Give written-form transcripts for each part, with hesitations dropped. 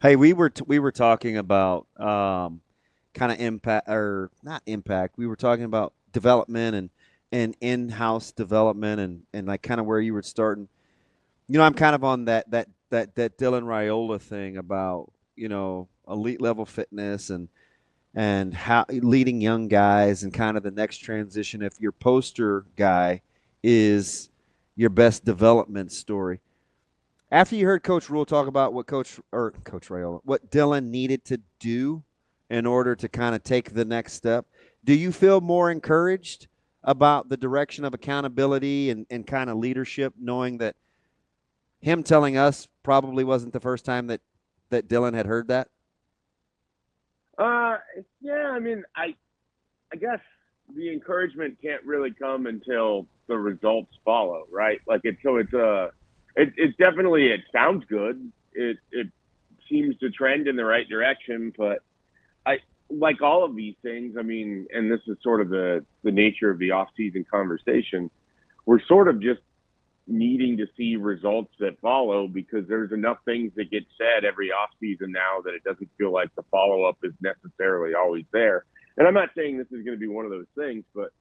Hey, we were talking about kind of impact or not impact. We were talking about development and in-house development and like kind of where you were starting. I'm kind of on that Dylan Raiola thing about elite level fitness and how leading young guys and kind of the next transition. If your poster guy is your best development story. After you heard Coach Rule talk about what Coach Raiola, what Dylan needed to do in order to kind of take the next step, do you feel more encouraged about the direction of accountability and kind of leadership, knowing that him telling us probably wasn't the first time that Dylan had heard that? Yeah, I mean, I guess the encouragement can't really come until the results follow, right? Like it's definitely, it sounds good. It seems to trend in the right direction, but I like all of these things. I mean, and this is sort of the nature of the off-season conversation. We're sort of just needing to see results that follow because there's enough things that get said every offseason now that it doesn't feel like the follow-up is necessarily always there. And I'm not saying this is going to be one of those things, but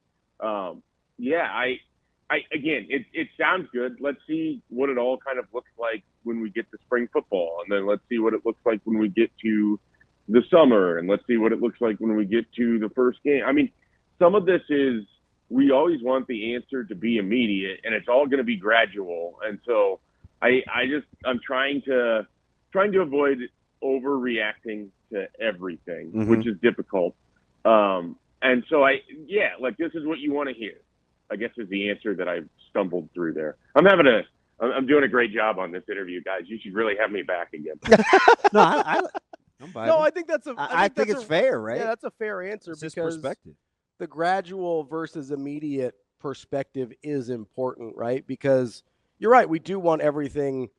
yeah, I again, it sounds good. Let's see what it all kind of looks like when we get to spring football, and then let's see what it looks like when we get to the summer, and let's see what it looks like when we get to the first game. I mean, some of this is, we always want the answer to be immediate, and it's all going to be gradual. And so I'm trying to avoid overreacting to everything, which is difficult. And so like, this is what you want to hear, I guess, is the answer that I've stumbled through there. I'm doing a great job on this interview, guys. You should really have me back again. No, I think that's I think it's fair, right? Yeah, that's a fair answer it's because perspective. The gradual versus immediate perspective is important, right? Because you're right, we do want everything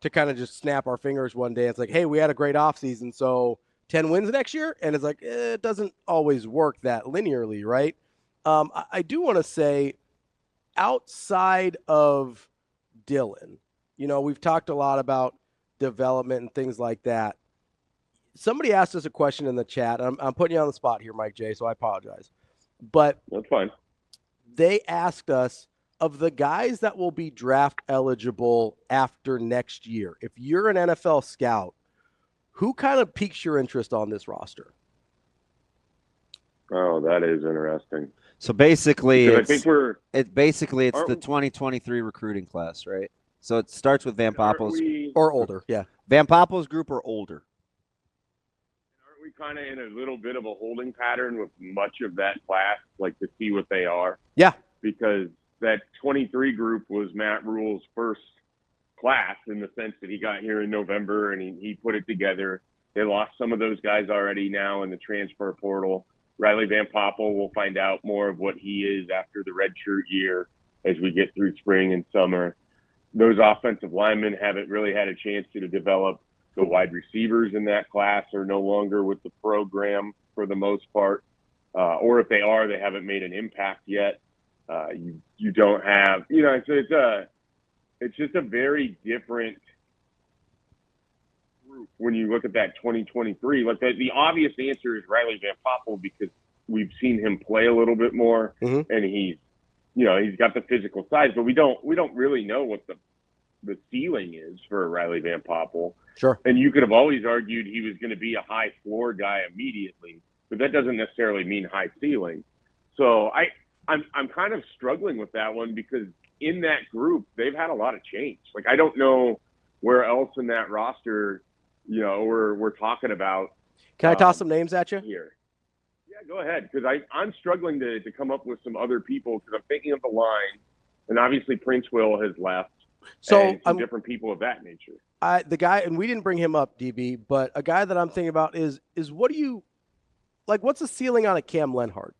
to kind of just snap our fingers one day. It's like, hey, we had a great offseason, so 10 wins next year? And it's like, it doesn't always work that linearly, right? I do want to say, outside of Dylan, we've talked a lot about development and things like that. Somebody asked us a question in the chat. I'm putting you on the spot here, Mike J., so I apologize. But that's fine. They asked us, of the guys that will be draft eligible after next year, if you're an NFL scout, who kind of piques your interest on this roster? Oh, that is interesting. So basically, I think it's the 2023 recruiting class, right? So it starts with Van Poppel's or older, yeah. Van Poppel's group or older. Aren't we kind of in a little bit of a holding pattern with much of that class, like to see what they are? Yeah. Because that 23 group was Matt Rule's first class in the sense that he got here in November and he put it together. They lost some of those guys already now in the transfer portal. Riley Van Poppel, we'll find out more of what he is after the redshirt year as we get through spring and summer. Those offensive linemen haven't really had a chance to develop. The wide receivers in that class are no longer with the program for the most part. Or if they are, they haven't made an impact yet. You don't have, it's just a very different group when you look at that 2023. Like the obvious answer is Riley Van Poppel because we've seen him play a little bit more, and he's got the physical size, but we don't really know what the ceiling is for Riley Van Poppel. Sure. And you could have always argued he was going to be a high floor guy immediately, but that doesn't necessarily mean high ceiling. So I'm kind of struggling with that one because in that group, they've had a lot of change. Like, I don't know where else in that roster, we're talking about. Can I toss some names at you? Here. Yeah, go ahead. Because I'm struggling to come up with some other people because I'm thinking of the line, and obviously Prince Will has left. So some different people of that nature. The guy, and we didn't bring him up, DB, but a guy that I'm thinking about is what do you like? What's the ceiling on a Cam Lenhardt?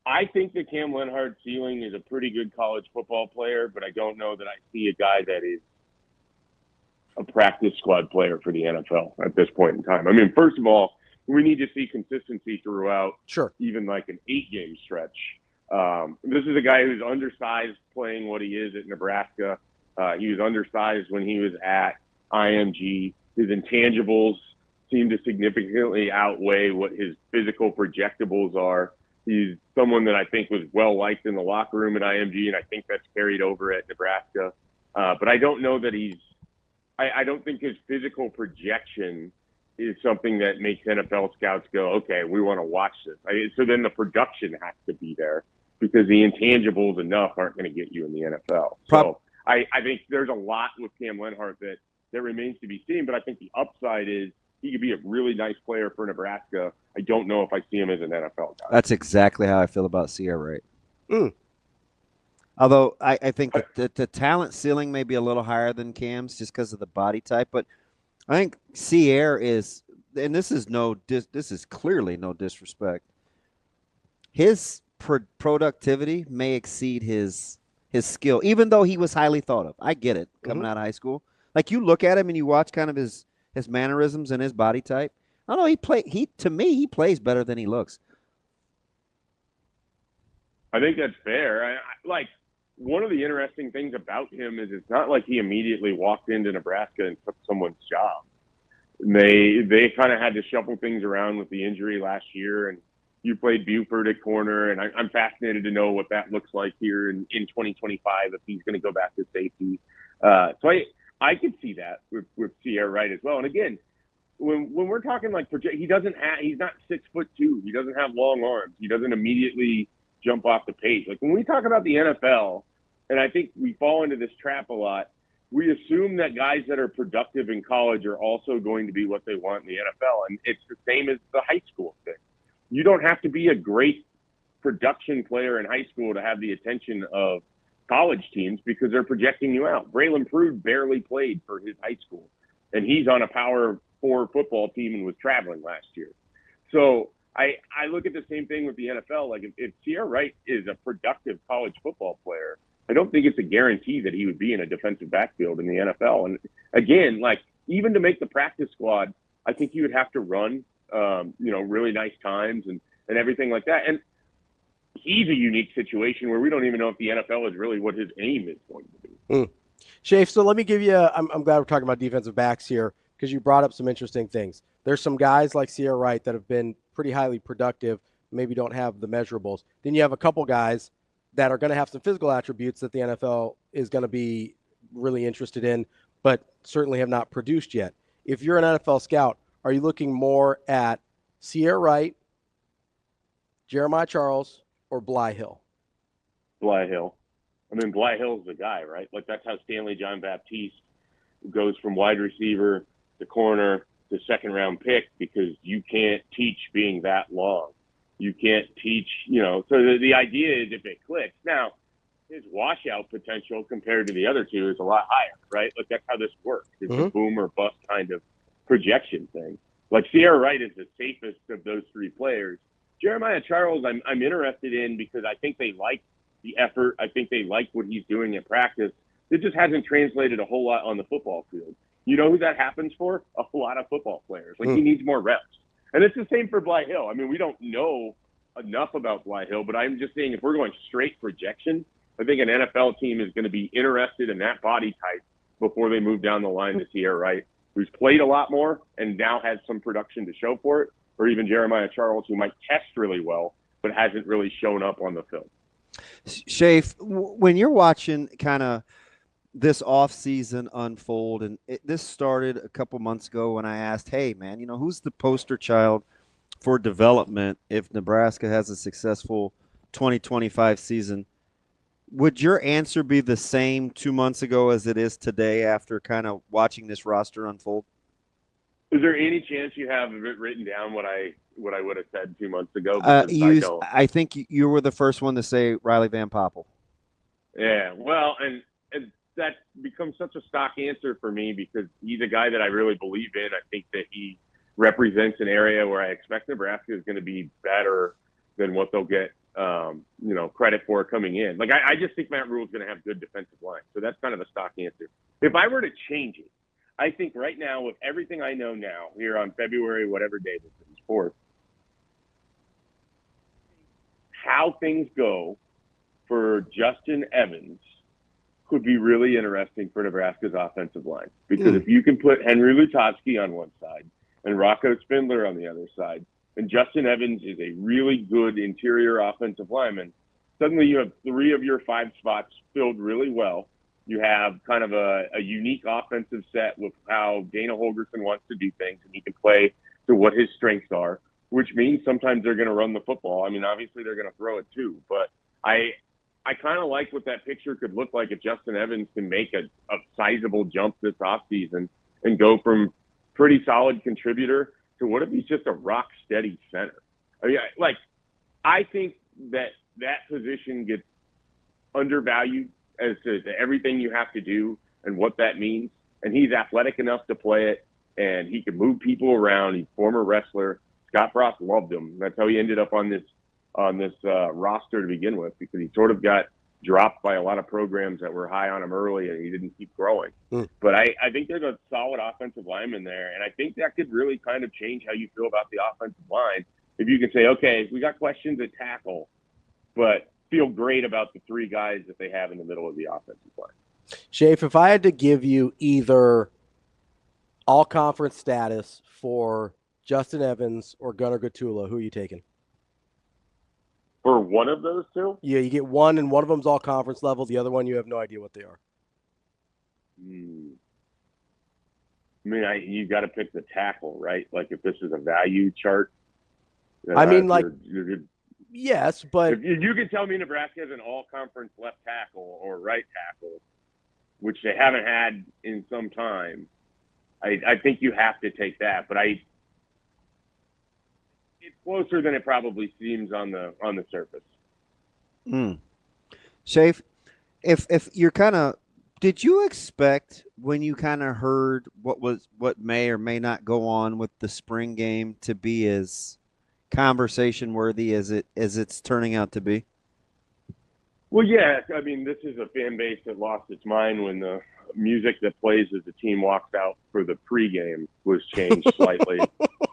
I think the Cam Lenhardt ceiling is a pretty good college football player, but I don't know that I see a guy that is a practice squad player for the NFL at this point in time. I mean, first of all, we need to see consistency throughout, even like an 8-game stretch. This is a guy who's undersized playing what he is at Nebraska. He was undersized when he was at IMG. His intangibles seem to significantly outweigh what his physical projectables are. He's someone that I think was well liked in the locker room at IMG, and I think that's carried over at Nebraska. But I don't know that I don't think his physical projection is something that makes NFL scouts go, okay, we want to watch this. So then the production has to be there, because the intangibles enough aren't going to get you in the NFL. So I think there's a lot with Cam Lenhardt that remains to be seen, but I think the upside is he could be a really nice player for Nebraska. I don't know if I see him as an NFL guy. That's exactly how I feel about Sier Wright. Although I think that the talent ceiling may be a little higher than Cam's just because of the body type, but I think Sier is, and this is clearly no disrespect, his productivity may exceed his skill, even though he was highly thought of. I get it coming out of high school. Like, you look at him and you watch kind of his mannerisms and his body type. I don't know. To me, he plays better than he looks. I think that's fair. Like, one of the interesting things about him is it's not like he immediately walked into Nebraska and took someone's job. They kind of had to shuffle things around with the injury last year, and you played Buford at corner, and I'm fascinated to know what that looks like here in 2025 if he's going to go back to safety. So I could see that with Sier Wright as well. And again, when we're talking like he's not 6'2". He doesn't have long arms. He doesn't immediately jump off the page. Like, when we talk about the NFL, and I think we fall into this trap a lot, we assume that guys that are productive in college are also going to be what they want in the NFL. And it's the same as the high school thing. You don't have to be a great production player in high school to have the attention of college teams, because they're projecting you out. Braylon Prude barely played for his high school, and he's on a Power 4 football team and was traveling last year. So I look at the same thing with the NFL. Like, if Sier Wright is a productive college football player, I don't think it's a guarantee that he would be in a defensive backfield in the NFL. And again, like, even to make the practice squad, I think you would have to run, really nice times and everything like that. And he's a unique situation where we don't even know if the NFL is really what his aim is going to be. Schaefer, so let me give you I'm glad we're talking about defensive backs here, because you brought up some interesting things. There's some guys like Sier Wright that have been pretty highly productive, maybe don't have the measurables. Then you have a couple guys that are going to have some physical attributes that the NFL is going to be really interested in, but certainly have not produced yet. If you're an NFL scout, are you looking more at Sier Wright, Jeremiah Charles, or Bly Hill? Bly Hill. I mean, Bly Hill's the guy, right? Like, that's how Stanley John Baptiste goes from wide receiver to corner to second-round pick, because you can't teach being that long. You can't teach, so the idea is if it clicks. Now, his washout potential compared to the other two is a lot higher, right? Like, that's how this works. It's a boom or bust kind of projection thing. Like, Sier Wright is the safest of those three players. Jeremiah Charles, I'm interested in, because I think they like the effort. I think they like what he's doing in practice. It just hasn't translated a whole lot on the football field. You know who that happens for? A lot of football players. Like, he needs more reps. And it's the same for Bly Hill. I mean, we don't know enough about Bly Hill, but I'm just saying, if we're going straight projection, I think an NFL team is going to be interested in that body type before they move down the line to Sier Wright, who's played a lot more and now has some production to show for it, or even Jeremiah Charles, who might test really well but hasn't really shown up on the film. Schaefer, when you're watching kind of this offseason unfold, and this started a couple months ago when I asked, hey, man, who's the poster child for development if Nebraska has a successful 2025 season? Would your answer be the same 2 months ago as it is today after kind of watching this roster unfold? Is there any chance you have it written down what I would have said 2 months ago? I think you were the first one to say Riley Van Poppel. Yeah, well, and that becomes such a stock answer for me, because he's a guy that I really believe in. I think that he represents an area where I expect Nebraska is going to be better than what they'll get, credit for coming in. Like, I just think Matt Rhule is going to have good defensive line. So that's kind of a stock answer. If I were to change it, I think right now, with everything I know now, here on February, whatever day this is, 4th, how things go for Justin Evans, could be really interesting for Nebraska's offensive line. Because if you can put Henry Lutovsky on one side and Rocco Spindler on the other side, and Justin Evans is a really good interior offensive lineman, suddenly you have 3 of your 5 spots filled really well. You have kind of a unique offensive set with how Dana Holgorsen wants to do things, and he can play to what his strengths are, which means sometimes they're going to run the football. I mean, obviously they're going to throw it too, but I kind of like what that picture could look like if Justin Evans can make a sizable jump this offseason and go from pretty solid contributor to what if he's just a rock-steady center. I mean, I think that position gets undervalued as to everything you have to do and what that means. And he's athletic enough to play it, and he can move people around. He's a former wrestler. Scott Frost loved him. That's how he ended up on this roster to begin with, because he sort of got dropped by a lot of programs that were high on him early, and he didn't keep growing. But I think there's a solid offensive lineman there, and I think that could really kind of change how you feel about the offensive line. If you can say, okay, we got questions at tackle, but feel great about the 3 guys that they have in the middle of the offensive line. Schaefer, if I had to give you either all-conference status for Justin Evans or Gunnar Gottula, who are you taking? For one of those 2? Yeah, you get one, and one of them's all-conference level. The other one, you have no idea what they are. I mean, you got to pick the tackle, right? Like, if this is a value chart. I mean, you're yes, but if you can tell me Nebraska has an all-conference left tackle or right tackle, which they haven't had in some time, I think you have to take that. But it's closer than it probably seems on the surface. Schaefer, if you're kind of, did you expect when you kind of heard what may or may not go on with the spring game to be as conversation worthy as it's turning out to be? Well, yeah. I mean, this is a fan base that lost its mind when the music that plays as the team walks out for the pregame was changed slightly,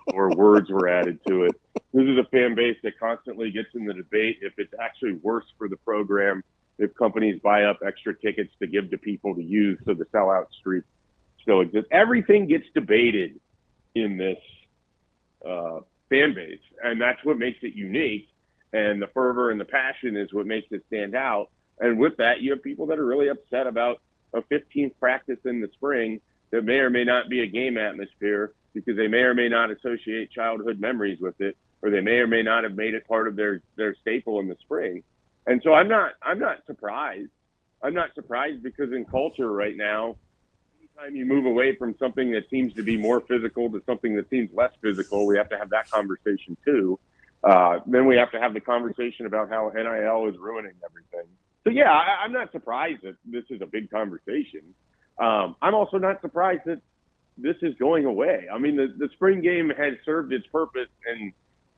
or words were added to it. This is a fan base that constantly gets in the debate if it's actually worse for the program if companies buy up extra tickets to give to people to use so the sellout streak still exists. Everything gets debated in this fan base, and that's what makes it unique. And the fervor and the passion is what makes it stand out. And with that, you have people that are really upset about a 15th practice in the spring that may or may not be a game atmosphere because they may or may not associate childhood memories with it, or they may or may not have made it part of their staple in the spring. And so I'm not surprised. I'm not surprised because in culture right now, anytime you move away from something that seems to be more physical to something that seems less physical, we have to have that conversation too. Then we have to have the conversation about how NIL is ruining everything. So, yeah, I'm not surprised that this is a big conversation. I'm also not surprised that this is going away. I mean, the spring game has served its purpose and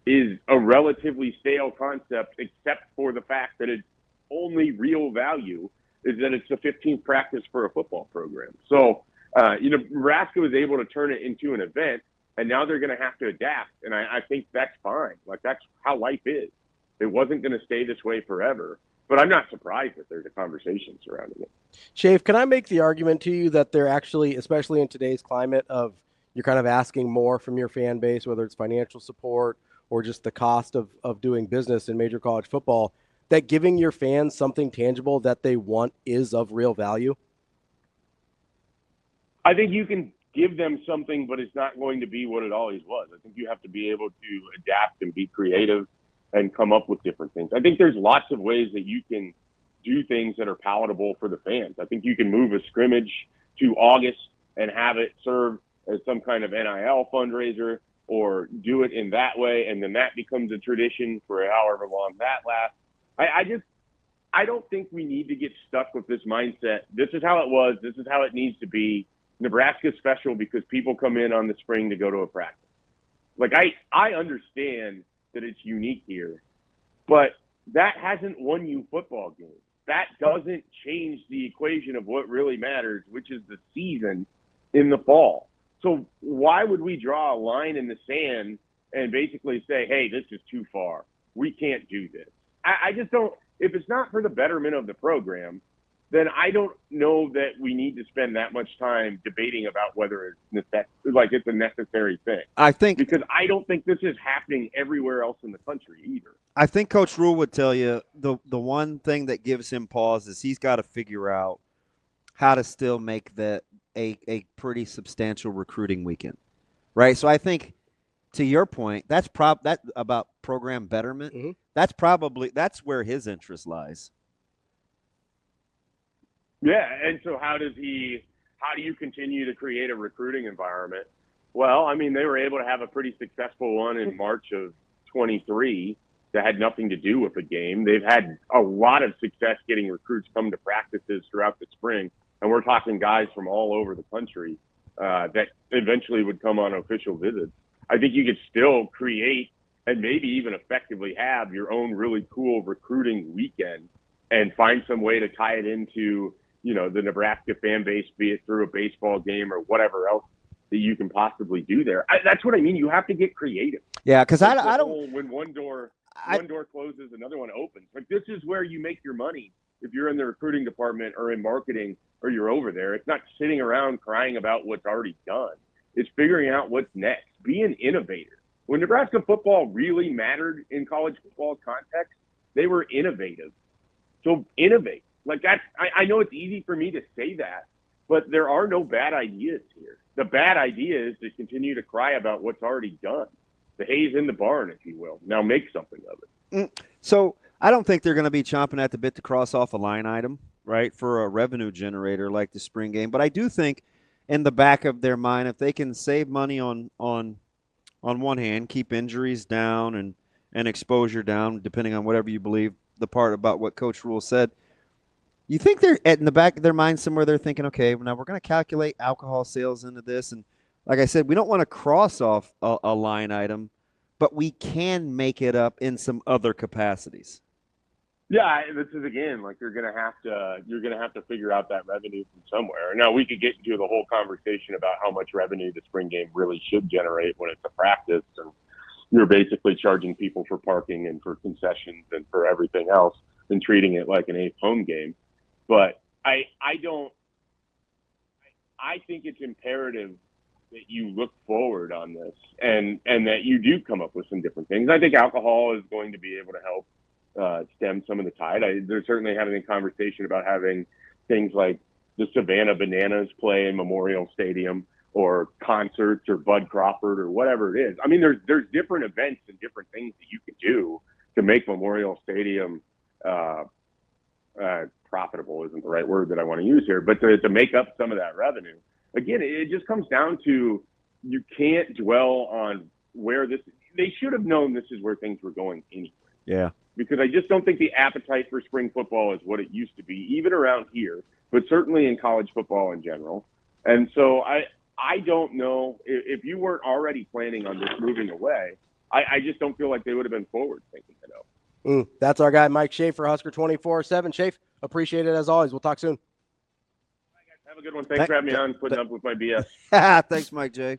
is a relatively stale concept, except for the fact that its only real value is that it's the 15th practice for a football program. So, Nebraska was able to turn it into an event, and now they're going to have to adapt. And I think that's fine. Like, that's how life is. It wasn't going to stay this way forever. But I'm not surprised that there's a conversation surrounding it. Schaefer, can I make the argument to you that they're actually, especially in today's climate of you're kind of asking more from your fan base, whether it's financial support or just the cost of doing business in major college football, that giving your fans something tangible that they want is of real value? I think you can give them something, but it's not going to be what it always was. I think you have to be able to adapt and be creative and come up with different things. I think there's lots of ways that you can do things that are palatable for the fans. I think you can move a scrimmage to August and have it serve as some kind of NIL fundraiser, or do it in that way, and then that becomes a tradition for however long that lasts. I don't think we need to get stuck with this mindset. This is how it was. This is how it needs to be. Nebraska's special because people come in on the spring to go to a practice. Like, I understand that it's unique here, but that hasn't won you football games. That doesn't change the equation of what really matters, which is the season in the fall. So why would we draw a line in the sand and basically say, hey, this is too far. We can't do this. I just don't – if it's not for the betterment of the program, then I don't know that we need to spend that much time debating about whether it's a necessary thing. I think because I don't think this is happening everywhere else in the country either. I think Coach Rule would tell you the one thing that gives him pause is he's got to figure out how to still make that a pretty substantial recruiting weekend, right? So I think, to your point, that's about program betterment. Mm-hmm. That's where his interest lies. Yeah, and so how do you continue to create a recruiting environment? Well, I mean, they were able to have a pretty successful one in March of 23 that had nothing to do with the game. They've had a lot of success getting recruits come to practices throughout the spring, and we're talking guys from all over the country that eventually would come on official visits. I think you could still create and maybe even effectively have your own really cool recruiting weekend and find some way to tie it into, the Nebraska fan base, be it through a baseball game or whatever else that you can possibly do there. That's what I mean. You have to get creative. Yeah, because I don't. When one door closes, another one opens. Like, this is where you make your money if you're in the recruiting department or in marketing or you're over there. It's not sitting around crying about what's already done. It's figuring out what's next. Be an innovator. When Nebraska football really mattered in college football context, they were innovative. So innovate. Like, that, I know it's easy for me to say that, but there are no bad ideas here. The bad idea is to continue to cry about what's already done. The hay's in the barn, if you will. Now make something of it. So I don't think they're going to be chomping at the bit to cross off a line item, right, for a revenue generator like the spring game. But I do think in the back of their mind, if they can save money on one hand, keep injuries down and exposure down, depending on whatever you believe, the part about what Coach Rule said, you think they're in the back of their mind somewhere they're thinking, okay, now we're going to calculate alcohol sales into this. And like I said, we don't want to cross off a line item, but we can make it up in some other capacities. Yeah, this is, again, like, you're gonna have to figure out that revenue from somewhere. Now, we could get into the whole conversation about how much revenue the spring game really should generate when it's a practice, and you're basically charging people for parking and for concessions and for everything else and treating it like an eighth home game. But I think it's imperative that you look forward on this and that you do come up with some different things. I think alcohol is going to be able to help stem some of the tide. They're certainly having a conversation about having things like the Savannah Bananas play in Memorial Stadium, or concerts, or Bud Crawford, or whatever it is. I mean, there's different events and different things that you can do to make Memorial Stadium profitable isn't the right word that I want to use here, but to make up some of that revenue. Again, it just comes down to, you can't dwell on where they should have known this is where things were going anyway. Yeah. Because I just don't think the appetite for spring football is what it used to be, even around here, but certainly in college football in general. And so I don't know if you weren't already planning on this moving away. I just don't feel like they would have been forward thinking enough. That's our guy, Mike Schaefer, Husker247. Schaefer, appreciate it as always. We'll talk soon. Have a good one. Thanks for having me on, putting up with my BS. Thanks, Mike J.